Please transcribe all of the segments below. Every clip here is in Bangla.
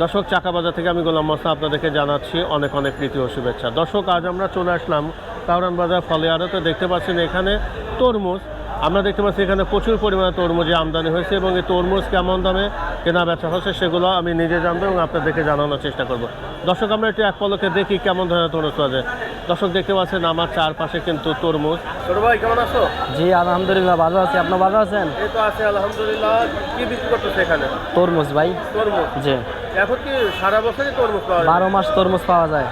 দর্শক, চাকা বাজার থেকে আমি গোলাম মোস্তফা আপনাদেরকে জানাচ্ছি অনেক অনেক প্রীতি ও শুভেচ্ছা। দর্শক, আজ আমরা চলে আসলাম কাউরান বাজার ফলে আড়তে। দেখতে পাচ্ছেন এখানে তরমুজ, আমরা দেখতে পাচ্ছি এখানে প্রচুর পরিমাণে তরমুজে আমদানি হয়েছে এবং এই তরমুজ কেমন দামে কেনা বেচা হচ্ছে সেগুলো আমি নিজে জানবো এবং আপনাদেরকে জানানোর চেষ্টা করব। দর্শক, আমরা একটু এক পলকে দেখি কেমন ধরনের তরমুজ পাওয়া যায়। দর্শক, দেখতে পাচ্ছেন আমার চারপাশে কিন্তু তরমুজ। ছোট ভাই, কেমন আছো? জি আলহামদুলিল্লাহ ভালো আছি, আপনি ভালো আছেন? এই তো আছে আলহামদুলিল্লাহ। কি বিক্রি করতেছে এখানে? তরমুজ ভাই। তরমুজ? জি। এখন কি সারা বছরই তরমুজ পাওয়া যায়? 12 মাস তরমুজ পাওয়া যায়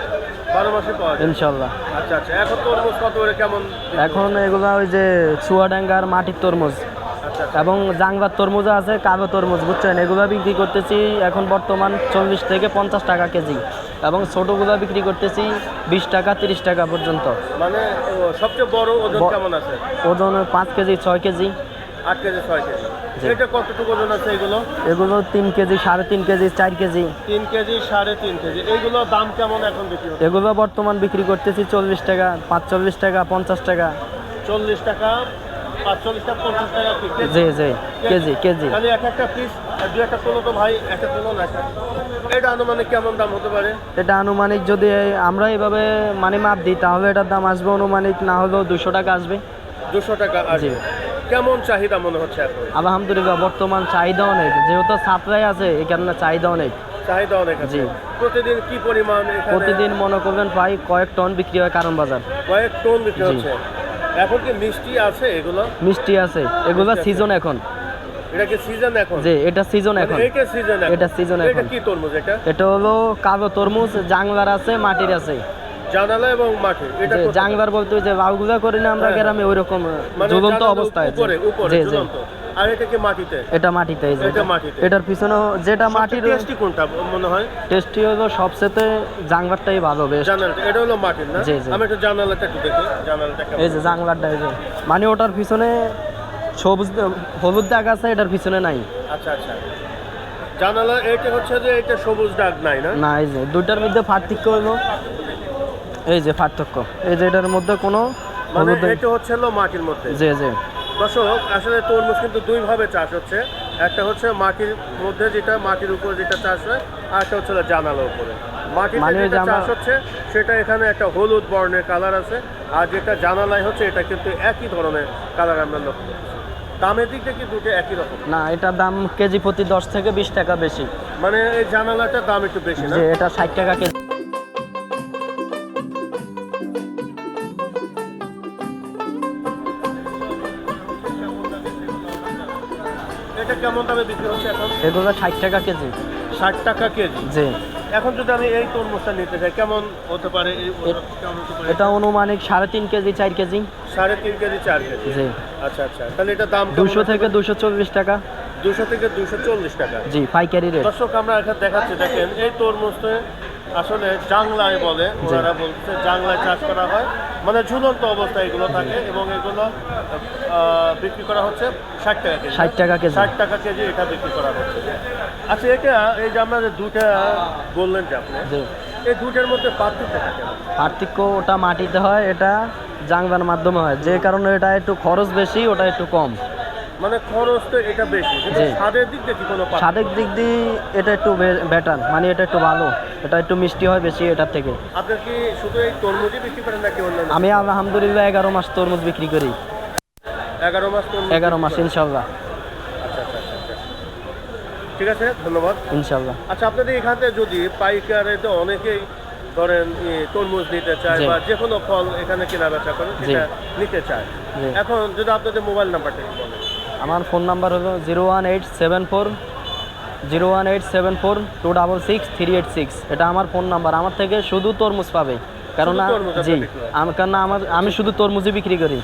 12 মাসে পাওয়া যায় ইনশাল্লাহ। আচ্ছা আচ্ছা, এখন তরমুজ কত করে কেমন? এখন এগুলো ওই যে চুয়াডাঙ্গার মাটির তরমুজ আচ্ছা আচ্ছা। এবং জাংলার তরমুজ আছে, কালো তরমুজ, বুঝছেন? এগুলো বিক্রি করতেছি এখন বর্তমান 40 থেকে 50 টাকা কেজি এবং ছোটোগুলো বিক্রি করতেছি 20 টাকা 30 টাকা পর্যন্ত। মানে সবচেয়ে বড় ওজন কেমন আছে? ওজন 5 কেজি 6 কেজি 8 কেজি 6 কেজি। এটা কতটুকু ওজন আছে এগুলো? এগুলো 3 KG 3.5 KG 4 KG 3 KG 3.5 KG. এইগুলো দাম কেমন এখন বিক্রি হচ্ছে? এগুলো বর্তমান বিক্রি করতেছি 40 টাকা 45 টাকা 50 টাকা 40 টাকা 45 টাকা 50 টাকা কি কেজি? জি জি কেজি কেজি। তাহলে এক একটা পিস দুই একটা তোলো তো ভাই, একটা তোলো না একটা। এটা আনুমানিক কেমন দাম হতে পারে? এটা আনুমানিক যদি আমরা এইভাবে মানে মাপ দিই তাহলে এটার দাম আসবে আনুমানিক না হলেও 200 টাকা আসবে। 200 টাকা আসবে। কেমন চাহিদা মনে হচ্ছে এখন? আলহামদুলিল্লাহ বর্তমান চাহিদা অনেক, যেহেতু সাপ্লাই আছে এই কারণে চাহিদা অনেক। চাহিদা অনেক আছে। জি। প্রতিদিন কি পরিমাণ এখানে? প্রতিদিন মনে করবেন প্রায় কয়েক টন বিক্রি হয় কারণ বাজার। কয়েক টন বিক্রি জি। হচ্ছে। এখন কি মিষ্টি আছে এগুলো? মিষ্টি আছে, এগুলো সিজন এখন। এটা কি সিজন এখন? জি এটা সিজন এখন। এটা সিজন এখন। এটা সিজন এটা এখন। কি তরমুজ এটা? এটা হলো কালো তরমুজ, জাংলার আছে মাটির আছে। জানালা এবং মাঠে। এটা কোথায়? জাংলার বলতে ওই যে বাউগুলা করি না আমরা হ্যাঁ, গ্রামে ওই রকম মানে ঝুলন্ত জানালার অবস্থায়। উপরে উপরে জি জি। ঝুলন্ত। আর এটা কি মাটিতে? এটা মাটিতে। এই যে এটা মাটিতে। এটার পিছনে যেটা মাটির টেস্টি কোনটা মনে হয়? টেস্টি হলো সবচেয়ে জাংলারটাই ভালো বেশ। জানালাটা এটা হলো মাটির না? জি, জি। আমি একটু জানালাটা একটু দেখি। জানালাটা কেমন? এই যে জাংলারটা, এই যে মানে ওটার পিছনে সবুজ হলুদ দাগ আছে, এটার পিছনে নাই। আচ্ছা আচ্ছা। জানালা এটা হচ্ছে যে এটা সবুজ দাগ নাই না? না, এই যে দুইটার মধ্যে পার্থক্য হলো এই যে পার্থক্য, এই যে এটার মধ্যে কোনো মানে হলুদ। এটা হচ্ছে হলো মাটির মধ্যে। জি জি। দর্শক, আসলে তরমুজ কিন্তু দুই ভাবে চাষ হচ্ছে। একটা হচ্ছে মাটির মধ্যে, যেটা মাটির উপরে যেটা চাষ হয়, আর একটা হচ্ছে জানালার উপরে। মাটিতে মানে যেটা চাষ হচ্ছে সেটা এখানে একটা হলুদ বর্ণের কালার আছে, আর যেটা জানালায় হচ্ছে এটা কিন্তু একই ধরনের কালার আমরা লক্ষ্য করছি। দামের দিক থেকে দুটো একই রকম না, এটার দাম কেজি প্রতি 10 থেকে 20 টাকা বেশি। মানে এই জানালাটার দাম একটু বেশি না? যে এটা 60 টাকা কেজি। এটা কেমন দামে বিক্রি হচ্ছে এখন? এগুলো 60 টাকা কেজি। 60 টাকা কেজি। জি। এখন যদি আমি এই তরমুজটা নিতে চাই কেমন হতে পারে? কেমন হতে পারে? এটা অনুমানিক 3.5 কেজি 4 কেজি। 3.5 KG 4 KG. জি। আচ্ছা আচ্ছা, তাহলে এটা দাম 200 থেকে 240 টাকা। 200 থেকে 240 টাকা। জি পাইকারি রেট। দর্শক, আমরা এখানে দেখাচ্ছি, দেখেন এই তরমুজটা আসলে জাংলায় বলে, ওনারা বলছে জাংলায় চাষ করা হয়, মানে ঝুলন্ত অবস্থায় এগুলো থাকে এবং এগুলো বিক্রি করা হচ্ছে 60 টাকা কেজি। 60 টাকা কেজি। 60 টাকা কেজি এটা বিক্রি করা হচ্ছে। আচ্ছা, এটা এই যে আমরা যে দুটা বললেন যে আপনি, জি। এই দুটার মধ্যে পার্থক্য থাকে না? পার্থক্য ওটা মাটিতে হয়, এটা জাংলার মাধ্যমে হয়, যে কারণে এটা একটু খরচ বেশি, ওটা একটু কম। মানে খরচ তো এটা বেশি, কিন্তু জি। স্বাদের দিক দিয়ে কি কোনো পার্থক্য? স্বাদের দিক দিয়ে এটা একটু বেটার, মানে এটা একটু ভালো, এটা একটু মিষ্টি হয় বেশি এটার থেকে। আপনি কি শুধু এই তরমুজই বিক্রি করেন নাকি অন্যান্য? আমি আলহামদুলিল্লাহ 11 মাস তরমুজ বিক্রি করি। 11 মাস তরমুজ? 11 মাস ইনশাল্লাহ। আচ্ছা আচ্ছা আচ্ছা আচ্ছা। ঠিক আছে, ধন্যবাদ। ইনশাল্লাহ। আচ্ছা, আপনাদের এখান থেকে যদি পাইকারে তো অনেকেই ধরেন তরমুজ নিতে চায় জি। বা যে কোনো ফল এখানে কেনা বেচা করে জি। সেটা নিতে চায়, জি। এখন যদি আপনাদের মোবাইল নাম্বারটা একটু বলেন। আমার ফোন নাম্বার হলো 01874 এটা আমার ফোন নাম্বার। আমার থেকে শুধু তরমুজ পাবে, কারণ শুধু তরমুজ আপনি জি বিক্রি করেন? কারণ আমি শুধু তরমুজই বিক্রি করি।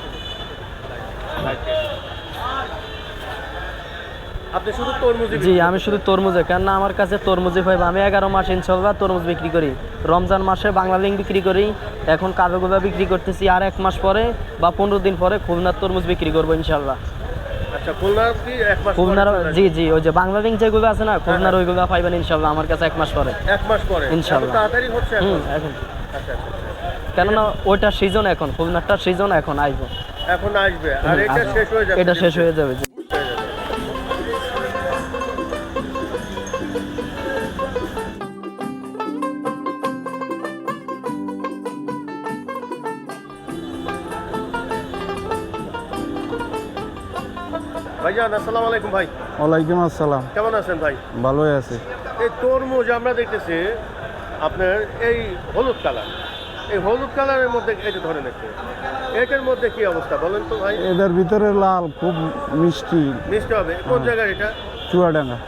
আপনি শুধু তরমুজই জি আমি শুধু তরমুজে, কেন আমার কাছে তরমুজই পাইবে। আমি 11 মাস ইনশাল্লাহ তরমুজ বিক্রি করি। রমজান মাসে বাংলা লিঙ্ক বিক্রি করি, এখন কালোগুলা বিক্রি করতেছি, আর 1 মাস পরে বা 15 দিন পরে খুলনার তরমুজ বিক্রি করবো ইনশাল্লাহ। আচ্ছা, খুলনার কি 1 মাস পরে খুলনার চলে আসবে? জি জি, ওই যে বাংলা লিঙ্ক যেগুলো আছে না, খুলনার ওইগুলো পাইবেন ইনশাল্লাহ আমার কাছে 1 মাস পরে। 1 মাস পরে ইনশাআল্লাহ। এত তাড়াতাড়ি হচ্ছে এখন? এখন আচ্ছা আচ্ছা আচ্ছা। কেননা ওইটা সিজন, এখন খুলনারটার সিজন এখন আসবে। এখন আসবে আর এটা শেষ হয়ে যাবে? এটা শেষ হয়ে যাবে। ভাইজান আসসালামু আলাইকুম ভাই, ওয়ালাইকুম আসসালাম। কেমন আছেন ভাই? ভালোই আছে। এই তরমুজ আমরা দেখতেছি আপনার এই হলুদ কালার, এই হলুদ কালারের মধ্যে এই যে ধরেন একটু, এটার মধ্যে কি অবস্থা বলেন তো ভাই? এটার ভিতরে লাল, খুব মিষ্টি। মিষ্টি হবে। কোন জায়গায় এটা? চুয়াডাঙ্গা।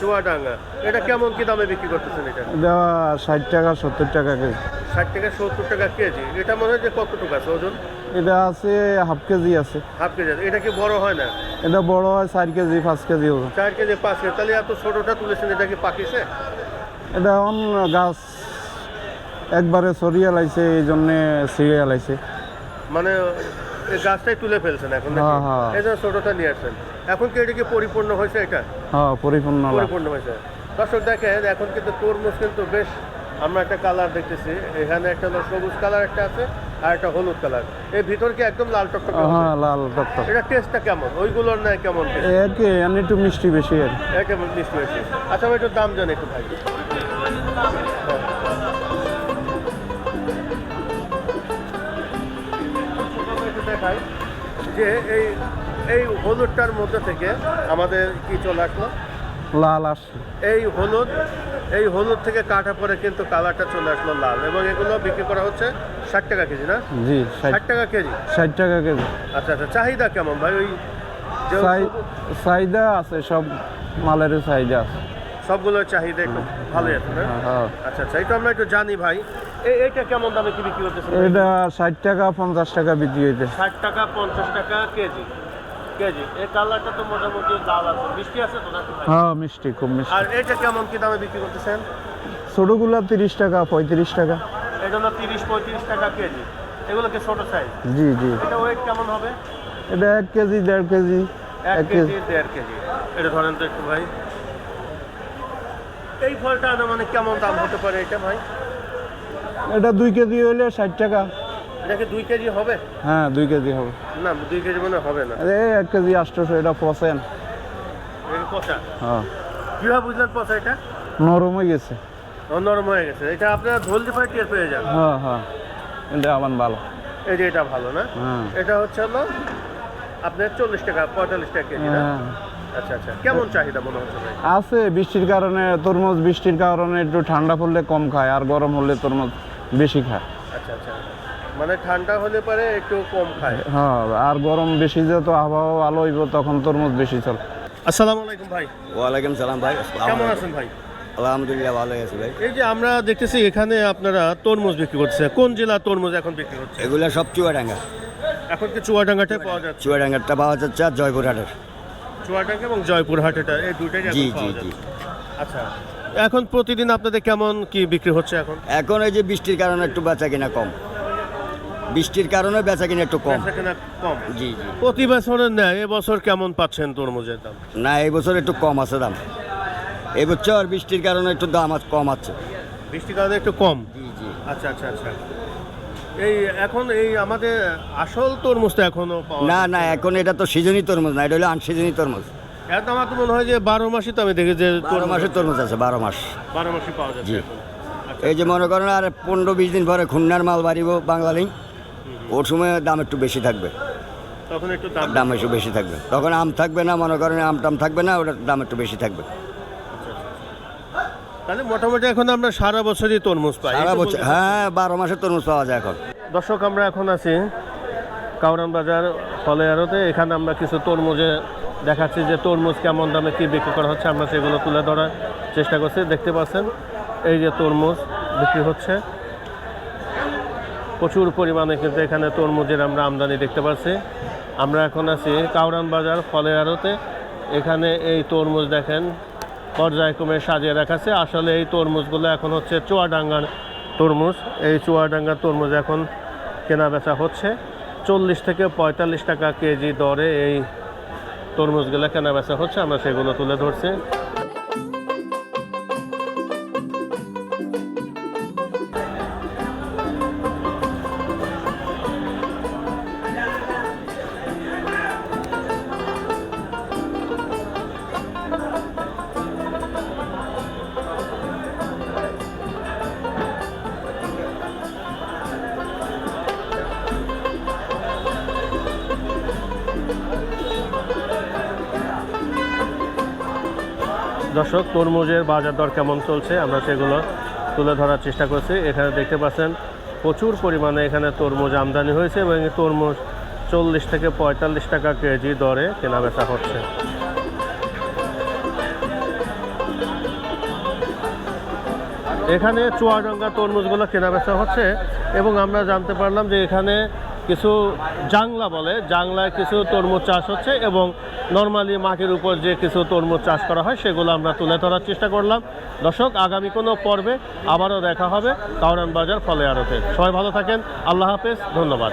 চুয়াডাঙ্গা। এটা কেমন কি দামে বিক্রি করতেছেন এটা? এটা 60 টাকা 70 টাকা কেজি। 60 থেকে 70 টাকা কেজি। এটা মনে হয় যে কতটুকু আছে ওজন? এটা আছে হাফ কেজি আছে। হাফ কেজি আছে। এটা কি বড় হয় না? এটা বড় হয় 4 কেজি 5 কেজি ওজন। 4 কেজি 5 কেজি। তাহলে এত ছোটটা তুলেছেন, এটা কি পাকিছে? এটা এখন গাছ একবারে সরিয়ে লাইছে, এই জন্যে ছিঁড়ে লাইছে। মানে এই গাছটাই তুলে ফেলছেন এখন নাকি? হ্যাঁ, হ্যাঁ। এই জন্য ছোটটা নিয়ে আসছেন। এখন কি এটা কি পরিপূর্ণ হয়েছে? এটা হ্যাঁ, পরিপূর্ণ লাল। পরিপূর্ণ হয়েছে। দর্শক দেখেন, এখন কিন্তু তরমুজ কিন্তু বেশ, আমরা একটা কালার দেখতেছি, এখানে একটা হলো সবুজ কালার একটা আছে আর একটা হলুদ কালার। এর ভিতর কি একদম লাল টকটকে হবে? হ্যাঁ, লাল টকটক। এটা টেস্টটা কেমন? ওইগুলোর না কেমন taste? একে এমনি একটু মিষ্টি বেশি আর কি। এটা মিষ্টি হয়েছে। আচ্ছা আমি একটু দাম জানি একটু ভাই। একটু দেখাই যে এই এই হলুদটার মধ্যে থেকে আমাদের কি চলে আসলো, লাল আসছে। এই হলুদ থেকে কাটা পরে কিন্তু কালারটা চলে আসলো লাল, এবং এগুলো বিক্রি করা হচ্ছে 60 টাকা কেজি না? জি, 60 টাকা কেজি। 60 টাকা কেজি। আচ্ছা আচ্ছা, চাহিদা কেমন ভাই? ওই যে চাহিদা আছে, সব মালের চাহিদা আছে। সবগুলোর চাহিদা একটু ভালোই আছে না? হ্যাঁ। আচ্ছা আচ্ছা, এটা আমরা একটু জানি ভাই। এইটা কেমন দামে কি বিক্রি করতেছেন? এটা 60 টাকা 50 টাকা বিক্রি হইতে। 60 টাকা 50 টাকা কেজি। কেজি। এই কালারটা তো মোটামুটি লাল আছে, মিষ্টি আছে তো নাকি ভাই? হ্যাঁ, মিষ্টি, খুব মিষ্টি। আর এটা কেমন কি দামে বিক্রি করতেছেন? ছোটগুলা 30 টাকা 35 টাকা। এটা হলো 30-35 টাকা কেজি। এগুলো কি ছোট সাইজ? জি জি। এটা ওয়েট কেমন হবে? এটা 1 কেজি 1.5 কেজি। 1 KG 1.5 KG. এটা ধরেন তো একটু ভাই। এই ফলটা মানে কেমন দাম হতে পারে এটা ভাই? এটা 2 কেজি হইলে 60 টাকা। এটা কি 2 কেজি হবে? হ্যাঁ, 2 কেজি হবে। না, 2 কেজি মনে হবে না। 1 কেজি 800, এটা পচেন। এটা পচা। হ্যাঁ, কিভাবে বুঝলেন পচা? এটা নরম হয়ে গেছে। নরম হয়ে গেছে। এটা আপনারা ধরতে পারে টের পেয়ে যান। হ্যাঁ হ্যাঁ, এটা আমার ভালো। এই যে এটা ভালো না? হ্যাঁ এটা হচ্ছে হলো আপনার 40 টাকা 45 টাকা কেজি না? হ্যাঁ। আচ্ছা আচ্ছা, কেমন চাহিদা মনে হচ্ছে ভাই? আছে, বৃষ্টির কারণে তরমুজ, বৃষ্টির কারণে একটু ঠান্ডা পড়লে কম খায়, আর গরম হলে তরমুজ বেশি খায়। আচ্ছা আচ্ছা, মানে ঠান্ডা হলে পরে একটু কম খায়। হ্যাঁ, আর গরম বেশি যেত, আবহাওয়া ভালো হইব, তখন তরমুজ বেশি চলে। আসসালামু আলাইকুম ভাই, ওয়ালাইকুম সালাম ভাই। কেমন আছেন ভাই? আলহামদুলিল্লাহ ভালো আছি ভাই। এই যে আমরা দেখতেছি এখানে আপনারা তরমুজ বিক্রি করছে, কোন জেলা তরমুজ এখন বিক্রি করছে? এগুলো সব চুয়াডাঙ্গা। এখন কি চুয়াডাঙ্গাতে পাওয়া যাচ্ছে? চুয়াডাঙ্গারটা পাওয়া যাচ্ছে আর জয়পুরহাটের। চুয়াডাঙ্গা এবং জয়পুরহাট, এটা এই দুইটাই এখন জি জি পাওয়া জি। যাচ্ছে। আচ্ছা, এখন প্রতিদিন আপনাদের কেমন কি বিক্রি হচ্ছে এখন? এখন এই যে বৃষ্টির কারণে একটু বেচা কিনা কম, বৃষ্টির কারণে বেচা কিনা একটু কম। বেচাকেনা কম। জি জি। প্রতি বছরের ন্যায় এবছর কেমন পাচ্ছেন তরমুজের দাম? না, এই বছর একটু কম আছে দাম। এই বছর বৃষ্টির কারণে একটু দাম কম আছে। বৃষ্টির কারণে একটু কম। জি জি। আচ্ছা আচ্ছা আচ্ছা। এই এখন এই আমাদের আসল তরমুজটা এখনো পাওয়া না যাচ্ছে না, এখন এটা তো সিজনই তরমুজ না, এটা হলো আনসিজনই তরমুজ। এর দাম আমার তো মনে হয় যে 12 মাসই তো আমি দেখি যে 12 মাসের তরমুজ আছে, 12 মাস। 12 মাসই পাওয়া যাচ্ছে জি। এখন। আচ্ছা, এই যে মনে করেন আর 15-20 দিন পরে খুলনার মাল বাড়িব বাঙালি, ওর সময় দাম একটু বেশি থাকবে, তখন একটু দাম একটু বেশি থাকবে। তখন আম থাকবে না, মনে করেন আম টাম থাকবে না, ওটার দাম একটু বেশি থাকবে। তাহলে মোটামুটি এখন আমরা সারা বছরই তরমুজ পাই। সারা বছর, হ্যাঁ, 12 মাসের তরমুজ পাওয়া যায় এখন। দর্শক, আমরা এখন আছি কাউরান বাজার ফলে আড়তে। এখানে আমরা কিছু তরমুজে দেখাচ্ছি যে তরমুজ কেমন দামে কি বিক্রি করা হচ্ছে, আমরা সেগুলো তুলে ধরার চেষ্টা করছি। দেখতে পাচ্ছেন এই যে তরমুজ বিক্রি হচ্ছে, প্রচুর পরিমাণে কিন্তু এখানে তরমুজের আমরা আমদানি দেখতে পাচ্ছি। আমরা এখন আছি কাউরান বাজার ফলের আড়তে। এখানে এই তরমুজ দেখেন পর্যায়ক্রমে সাজিয়ে রাখাছে। আসলে এই তরমুজগুলো এখন হচ্ছে চুয়াডাঙ্গার তরমুজ। এই চুয়াডাঙ্গার তরমুজ এখন কেনা বেচা হচ্ছে 40 থেকে 45 টাকা কেজি দরে এই তরমুজগুলো কেনা বেচা হচ্ছে, আমরা সেগুলো তুলে ধরছি। দর্শক তরমুজের বাজার দর কেমন চলছে আমরা সেগুলো তুলে ধরার চেষ্টা করছি। এখানে দেখতে পাচ্ছেন প্রচুর পরিমাণে এখানে তরমুজ আমদানি হয়েছে এবং এই তরমুজ 40 থেকে 45 টাকা কেজি দরে কেনা বেচা হচ্ছে। এখানে চুয়াডাঙ্গা তরমুজগুলো কেনা বেচা হচ্ছে এবং আমরা জানতে পারলাম যে এখানে কিছু জাংলা বলে, জাংলায় কিছু তরমুজ চাষ হচ্ছে এবং নর্মালি মাটির উপর যে কিছু তরমুজ চাষ করা হয় সেগুলো আমরা তুলে ধরার চেষ্টা করলাম। দর্শক আগামী কোনো পর্বে আবারও দেখা হবে কাউরান বাজার ফলে আড়তে। সবাই ভালো থাকেন, আল্লাহ হাফেজ, ধন্যবাদ।